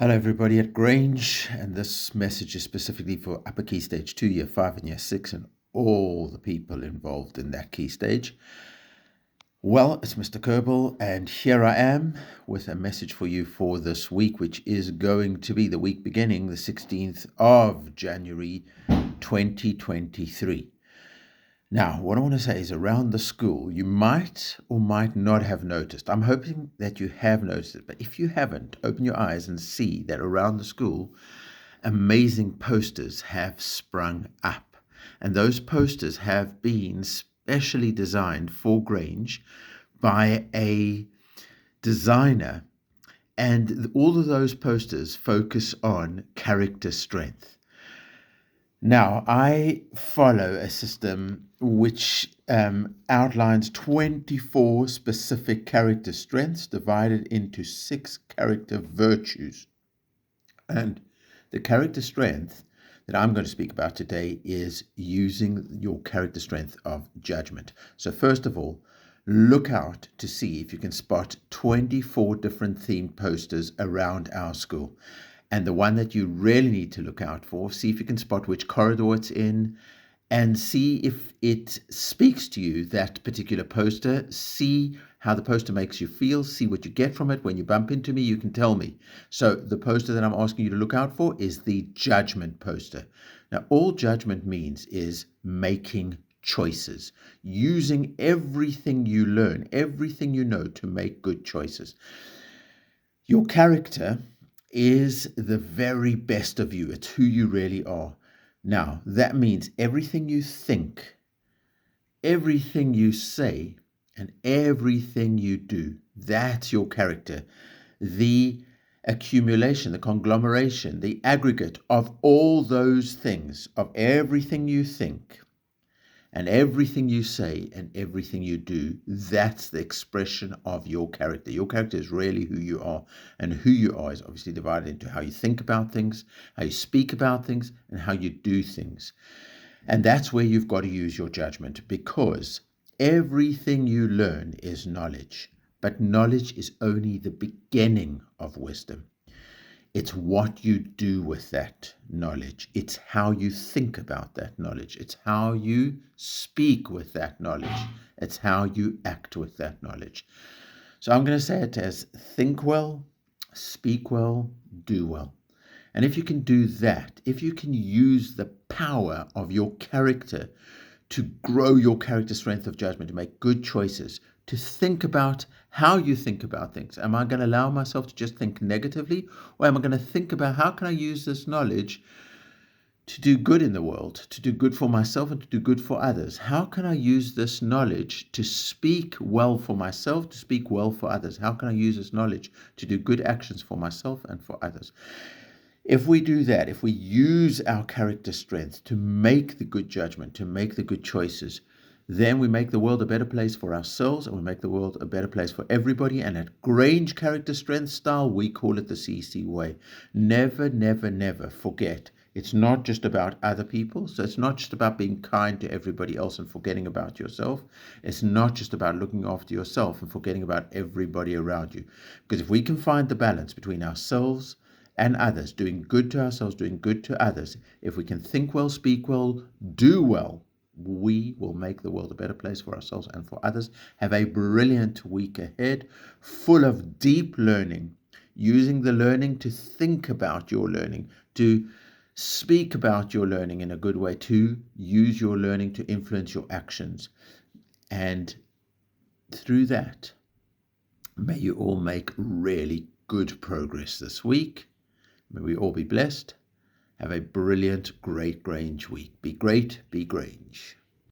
Hello, everybody at Grange, and this message is specifically for Upper Key Stage 2, Year 5 and Year 6, and all the people involved in that key stage. Well, it's Mr. Kerbal, and here I am with a message for you for this week, which is going to be the week beginning the 16th of January 2023. Now, what I want to say is around the school, you might or might not have noticed. I'm hoping that you have noticed it, but if you haven't, open your eyes and see that around the school, amazing posters have sprung up. And those posters have been specially designed for Grange by a designer. And all of those posters focus on character strength. Now, I follow a system which outlines 24 specific character strengths divided into 6 character virtues. And the character strength that I'm going to speak about today is using your character strength of judgment. So first of all, look out to see if you can spot 24 different themed posters around our school. And the one that you really need to look out for, see if you can spot which corridor it's in, and see if it speaks to you, that particular poster. See how the poster makes you feel, see what you get from it. When you bump into me, you can tell me. So the poster that I'm asking you to look out for is the judgment poster. Now, all judgment means is making choices, using everything you learn, everything you know to make good choices. Your character is the very best of you. It's who you really are. Now, that means everything you think, everything you say, and everything you do, that's your character. The accumulation, the conglomeration, the aggregate of all those things, of everything you think, and everything you say and everything you do, that's the expression of your character. Your character is really who you are. And who you are is obviously divided into how you think about things, how you speak about things, and how you do things. And that's where you've got to use your judgment, because everything you learn is knowledge. But knowledge is only the beginning of wisdom. It's what you do with that knowledge. It's how you think about that knowledge. It's how you speak with that knowledge. It's how you act with that knowledge. So I'm going to say it as think well, speak well, do well. And if you can do that, if you can use the power of your character to grow your character strength of judgment, to make good choices, to think about how you think about things. Am I going to allow myself to just think negatively? Or am I going to think about how can I use this knowledge to do good in the world, to do good for myself and to do good for others? How can I use this knowledge to speak well for myself, to speak well for others? How can I use this knowledge to do good actions for myself and for others? If we do that, if we use our character strength to make the good judgment, to make the good choices, then we make the world a better place for ourselves, and we make the world a better place for everybody. And at Grange Character Strength Style, we call it the CC way. Never, never, never forget. It's not just about other people. So it's not just about being kind to everybody else and forgetting about yourself. It's not just about looking after yourself and forgetting about everybody around you. Because if we can find the balance between ourselves and others, doing good to ourselves, doing good to others, if we can think well, speak well, do well, we will make the world a better place for ourselves and for others. Have a brilliant week ahead, full of deep learning, using the learning to think about your learning, to speak about your learning in a good way, to use your learning to influence your actions. And through that, may you all make really good progress this week. May we all be blessed. Have a brilliant, great Grange week. Be great, be Grange.